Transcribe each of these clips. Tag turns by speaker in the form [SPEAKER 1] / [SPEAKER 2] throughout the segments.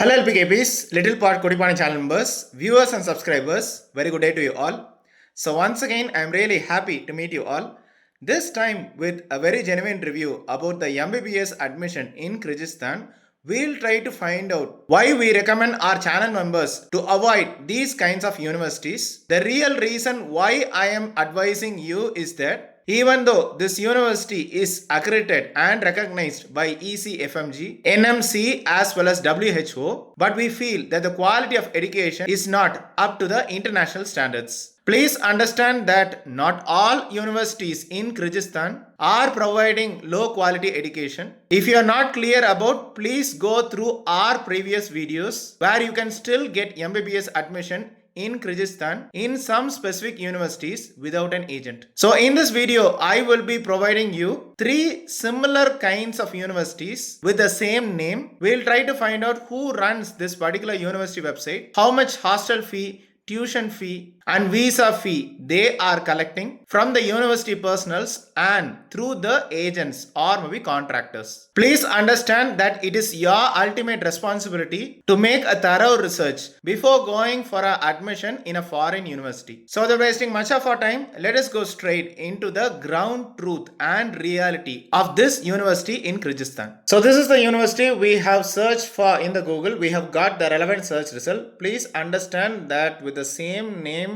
[SPEAKER 1] Hello LPKPs, Little Part Kutti Paanai channel members, viewers and subscribers, very good day to you all. So once again, I am really happy to meet you all. This time with a very genuine review about the MBBS admission in Kyrgyzstan. We'll try to find out why we recommend our channel members to avoid these kinds of universities. The real reason why I am advising you is that even though this university is accredited and recognized by ECFMG, NMC as well as WHO, but we feel that the quality of education is not up to the international standards. Please understand that not all universities in Kyrgyzstan are providing low quality education. If you are not clear about, please go through our previous videos where you can still get MBBS admission in Kyrgyzstan in some specific universities without an agent. So in this video, I will be providing you three similar kinds of universities with the same name. We'll try to find out who runs this particular university website, how much hostel fee, tuition fee and visa fee they are collecting from the university personals and through the agents or maybe contractors. Please understand that it is your ultimate responsibility to make a thorough research before going for an admission in a foreign university. So without wasting much of our time, let us go straight into the ground truth and reality of this university in Kyrgyzstan. So this is the university we have searched for in the Google. We have got the relevant search result. Please understand that with the same name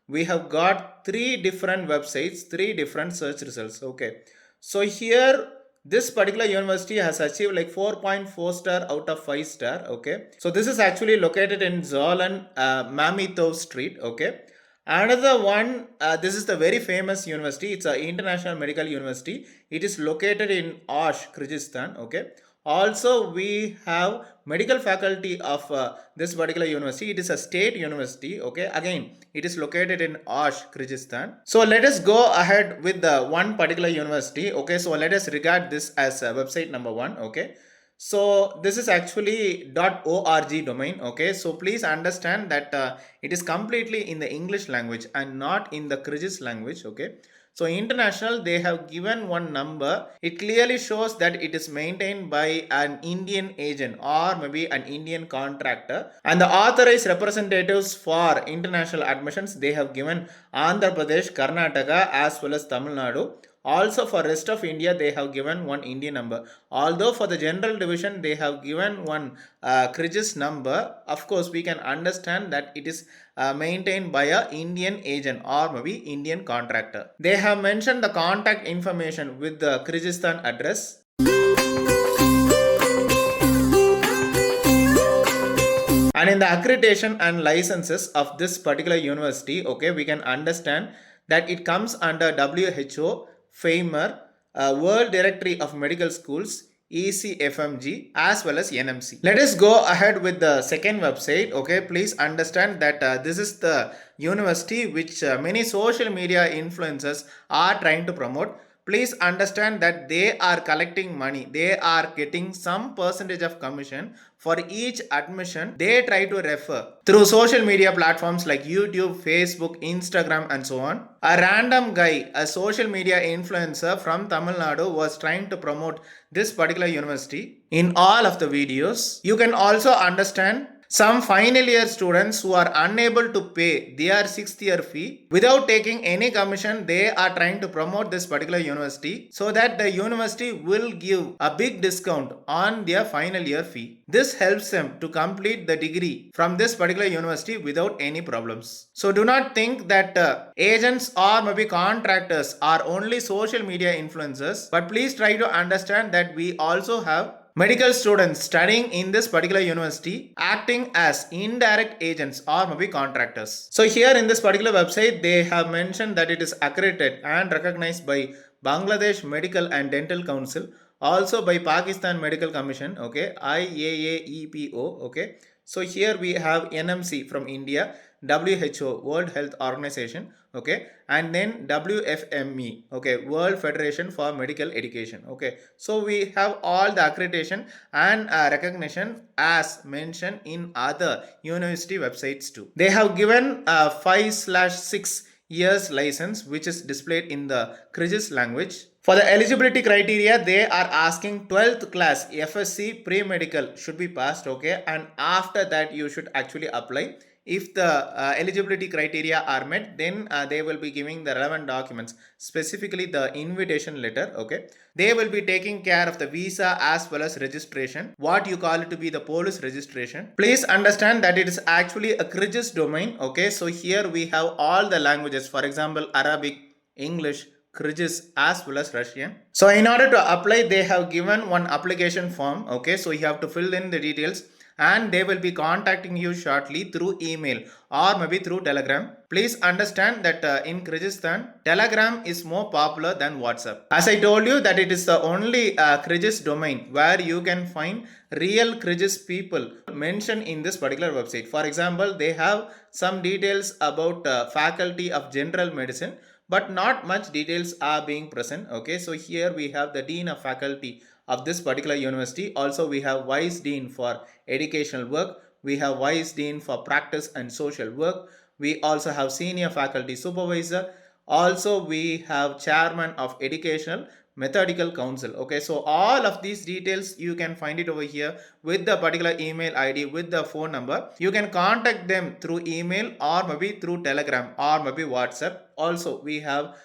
[SPEAKER 1] we have got three different websites, three different search results. Okay, so here this particular university has achieved like 4.4 star out of 5 star. Okay, so this is actually located in Zolan Mamitov Street. Okay, another one, this is the very famous university. It's an international medical university. It is located in Osh, Kyrgyzstan. Okay, also we have medical faculty of this particular university. It is a state university. Okay, again it is located in Osh, Kyrgyzstan. So let us go ahead with the one particular university. Okay, so let us regard this as website number one. Okay, so this is actually .org domain. Okay, so please understand that it is completely in the English language and not in the Kyrgyz language. Okay, so international, they have given one number. It clearly shows that it is maintained by an Indian agent or maybe an Indian contractor. And the authorized representatives for international admissions, they have given Andhra Pradesh, Karnataka as well as Tamil Nadu. Also for rest of India, they have given one Indian number. Although for the general division, they have given one Kyrgyz number. Of course, we can understand that it is maintained by a Indian agent or maybe Indian contractor. They have mentioned the contact information with the Kyrgyzstan address. And in the accreditation and licenses of this particular university, okay, we can understand that it comes under WHO, FAMER, World Directory of Medical Schools, ECFMG as well as NMC. Let us go ahead with the second website. Okay, please understand that this is the university which many social media influencers are trying to promote. Please understand that they are collecting money. They are getting some percentage of commission for each admission they try to refer through social media platforms like YouTube, Facebook, Instagram and so on. A random guy, a social media influencer from Tamil Nadu was trying to promote this particular university in all of the videos. You can also understand some final year students who are unable to pay their 6th year fee without taking any commission, they are trying to promote this particular university so that the university will give a big discount on their final year fee. This helps them to complete the degree from this particular university without any problems. So do not think that agents or maybe contractors are only social media influencers, but please try to understand that we also have medical students studying in this particular university acting as indirect agents or maybe contractors. So here in this particular website, they have mentioned that it is accredited and recognized by Bangladesh Medical and Dental Council, also by Pakistan Medical Commission, okay, IAAEPO, okay. So here we have NMC from India, WHO, World Health Organization, okay, and then WFME, okay, World Federation for Medical Education, okay. So we have all the accreditation and recognition as mentioned in other university websites too. They have given 5/6 years license which is displayed in the Kyrgyz language. For the eligibility criteria, they are asking 12th class FSC pre-medical should be passed, okay, and after that you should actually apply. If the eligibility criteria are met, then they will be giving the relevant documents, specifically the invitation letter, okay. They will be taking care of the visa as well as registration, what you call it to be the police registration. Please understand that it is actually a Kyrgyz domain, okay. So here we have all the languages, for example, Arabic, English, Kyrgyz as well as Russian. So in order to apply, they have given one application form, okay. So you have to fill in the details and they will be contacting you shortly through email or maybe through Telegram. Please understand that in Kyrgyzstan, Telegram is more popular than WhatsApp. As I told you that it is the only Kyrgyz domain where you can find real Kyrgyz people mentioned in this particular website. For example, they have some details about faculty of general medicine, but not much details are being present, okay. So here we have the dean of faculty of this particular university. Also we have vice dean for educational work, we have vice dean for practice and social work, we also have senior faculty supervisor, also we have chairman of educational methodical council, okay. So all of these details you can find it over here with the particular email id, with the phone number. You can contact them through email or maybe through Telegram or maybe WhatsApp. Also we have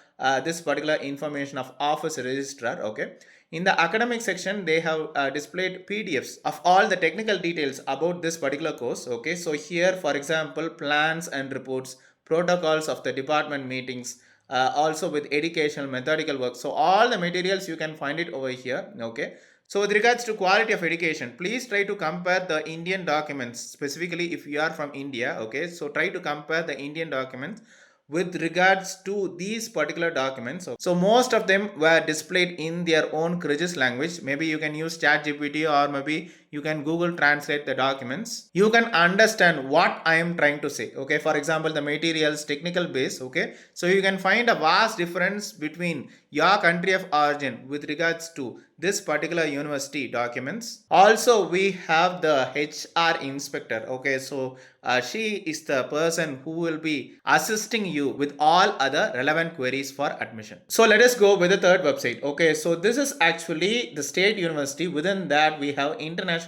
[SPEAKER 1] this particular information of office registrar, okay. In the academic section, they have displayed PDFs of all the technical details about this particular course, okay. So here, for example, plans and reports, protocols of the department meetings, also with educational methodical work. So all the materials you can find it over here, okay. So with regards to quality of education, please try to compare the Indian documents, specifically if you are from India, okay. So try to compare the Indian documents with regards to these particular documents. So most of them were displayed in their own Kyrgyz language. Maybe you can use ChatGPT or maybe you can Google translate the documents. You can understand what I am trying to say, okay. For example, the materials technical base, okay. So you can find a vast difference between your country of origin with regards to this particular university documents. Also we have the HR inspector, okay. So she is the person who will be assisting you with all other relevant queries for admission. So let us go with the third website, okay. So this is actually the state university. Within that we have international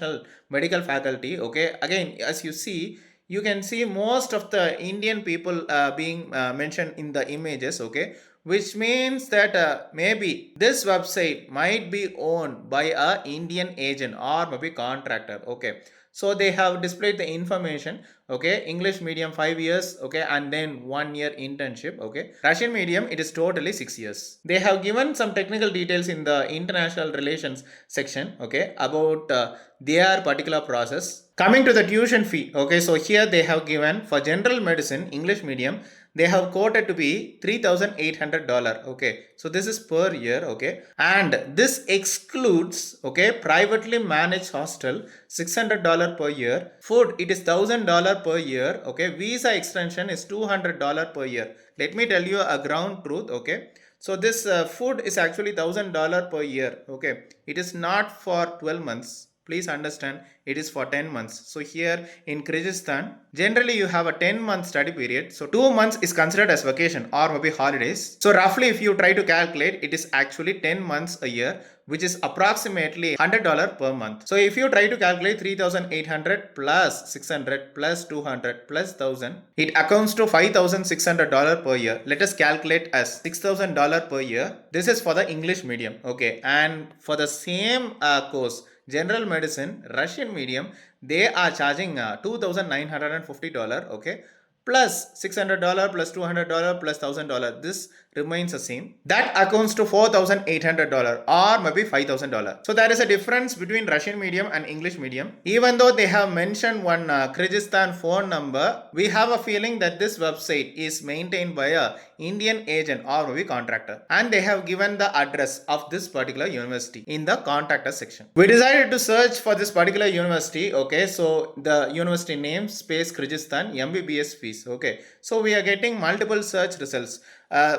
[SPEAKER 1] medical faculty, okay. Again, as you see, you can see most of the Indian people being mentioned in the images, okay, which means that maybe this website might be owned by a Indian agent or maybe contractor, okay. So they have displayed the information, okay. English medium 5 years, okay, and then 1 year internship, okay. Russian medium, it is totally 6 years. They have given some technical details in the international relations section, okay, about their particular process. Coming to the tuition fee, okay, so here they have given for general medicine English medium, they have quoted to be $3,800, okay. So this is per year, okay, and this excludes, okay, privately managed hostel $600 per year, food it is $1,000 per year, okay, visa extension is $200 per year. Let me tell you a ground truth, okay. So this food is actually $1,000 per year, okay. It is not for 12 months. Please understand, it is for 10 months. So here in Kyrgyzstan, generally you have a 10-month study period. So 2 months is considered as vacation or maybe holidays. So roughly if you try to calculate, it is actually 10 months a year, which is approximately $100 per month. So if you try to calculate 3,800 plus 600 plus 200 plus 1,000, it accounts to $5,600 per year. Let us calculate as $6,000 per year. This is for the English medium, okay. And for the same course, general medicine, Russian medium, they are charging $2,950, okay, plus $600 plus $200 plus $1,000. This remains the same. That accounts to $4,800 or maybe $5,000. So there is a difference between Russian medium and English medium. Even though they have mentioned one Kyrgyzstan phone number, we have a feeling that this website is maintained by a Indian agent or maybe contractor, and they have given the address of this particular university in the contact us section. We decided to search for this particular university, okay. So the university name space Kyrgyzstan MBBS fees, okay. So we are getting multiple search results.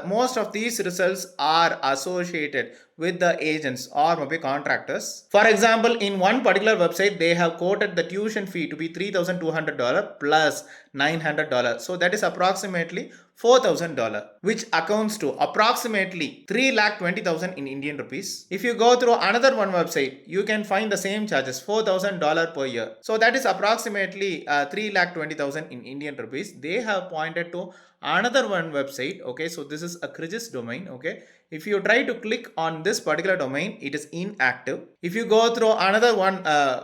[SPEAKER 1] most of these results are associated with the agents or maybe contractors. For example, in one particular website, they have quoted the tuition fee to be $3,200 plus $900. So that is approximately $4,000, which accounts to approximately 3,20,000 in Indian rupees. If you go through another one website, you can find the same charges, $4,000 per year. So that is approximately 3,20,000 in Indian rupees. They have pointed to another one website. Okay, so this is a Kyrgyz domain. Okay, if you try to click on this particular domain, it is inactive. If you go through another one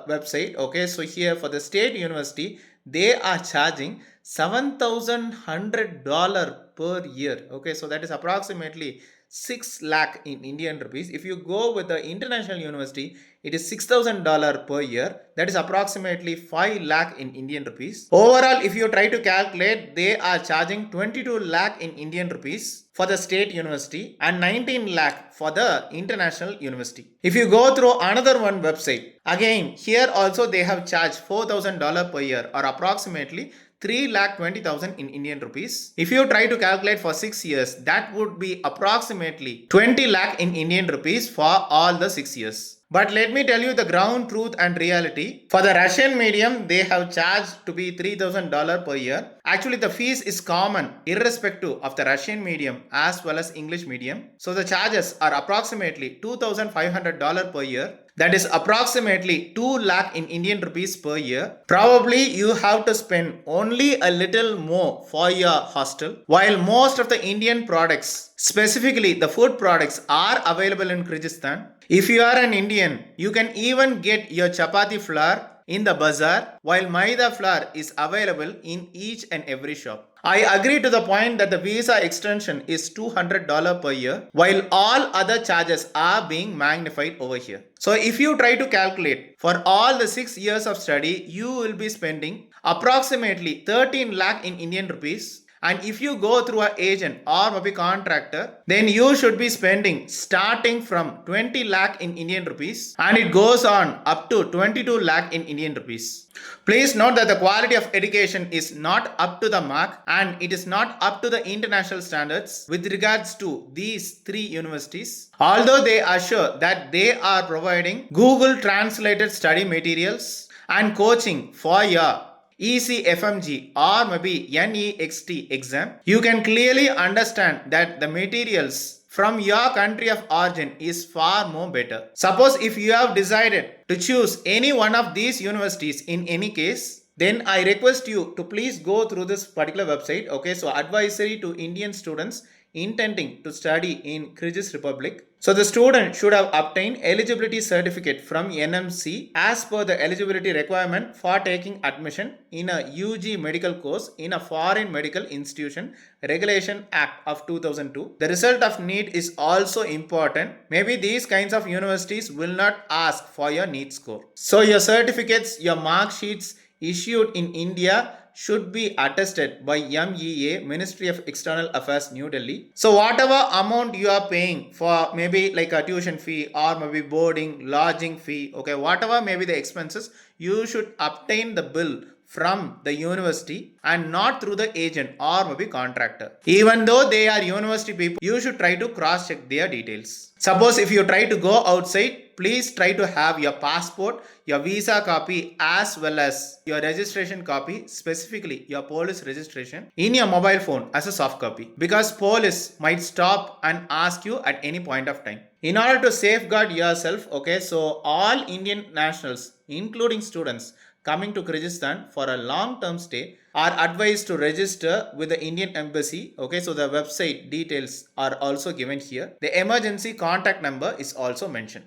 [SPEAKER 1] website, okay, so here for the state university, they are charging $7,100 per year. Okay, so that is approximately 6 lakh in Indian rupees. If you go with the international university, it is $6,000 per year. That is approximately 5 lakh in Indian rupees. Overall, if you try to calculate, they are charging 22 lakh in Indian rupees for the state university and 19 lakh for the international university. If you go through another one website, again here also they have charged $4,000 per year or approximately 3,20,000 in Indian rupees. If you try to calculate for 6 years, that would be approximately 20 lakh in Indian rupees for all the 6 years. But let me tell you the ground truth and reality. For the Russian medium, they have charged to be $3,000 per year. Actually, the fees is common irrespective of the Russian medium as well as English medium. So the charges are approximately $2,500 per year. That is approximately 2 lakh in Indian rupees per year. Probably you have to spend only a little more for your hostel. While most of the Indian products, specifically the food products, are available in Kyrgyzstan. If you are an Indian, you can even get your chapati flour in the bazaar, while maida flour is available in each and every shop. I agree to the point that the visa extension is $200 per year, while all other charges are being magnified over here. So if you try to calculate for all the 6 years of study, you will be spending approximately 13 lakh in Indian rupees. And if you go through an agent or maybe contractor, then you should be spending starting from 20 lakh in Indian rupees and it goes on up to 22 lakh in Indian rupees. Please note that the quality of education is not up to the mark and it is not up to the international standards with regards to these 3 universities. Although they assure that they are providing Google translated study materials and coaching for your ECFMG or maybe NEXT exam, you can clearly understand that the materials from your country of origin is far more better. Suppose if you have decided to choose any one of these universities in any case, then I request you to please go through this particular website. Okay, so advisory to Indian students intending to study in Kyrgyz Republic. So the student should have obtained eligibility certificate from NMC as per the eligibility requirement for taking admission in a UG medical course in a foreign medical institution, Regulation Act of 2002. The result of NEET is also important. Maybe these kinds of universities will not ask for your NEET score. So your certificates, your mark sheets issued in India should be attested by MEA, Ministry of External Affairs, New Delhi. So whatever amount you are paying for maybe like a tuition fee or maybe boarding, lodging fee, okay, whatever may be the expenses, you should obtain the bill from the university and not through the agent or maybe contractor. Even though they are university people, you should try to cross check their details. Suppose if you try to go outside, please try to have your passport, your visa copy as well as your registration copy, specifically your police registration, in your mobile phone as a soft copy, because police might stop and ask you at any point of time. In order to safeguard yourself, okay, so all Indian nationals, including students, coming to Kyrgyzstan for a long-term stay are advised to register with the Indian Embassy. Okay, so the website details are also given here. The emergency contact number is also mentioned.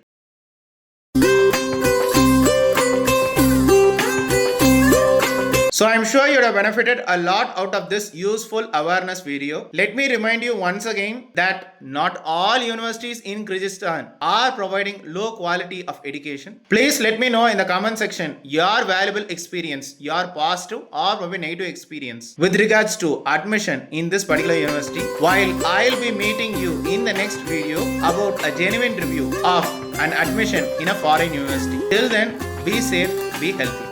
[SPEAKER 1] So I'm sure you would have benefited a lot out of this useful awareness video. Let me remind you once again that not all universities in Kyrgyzstan are providing low quality of education. Please let me know in the comment section your valuable experience, your positive or maybe negative experience with regards to admission in this particular university, while I'll be meeting you in the next video about a genuine review of an admission in a foreign university. Till then, be safe, be healthy.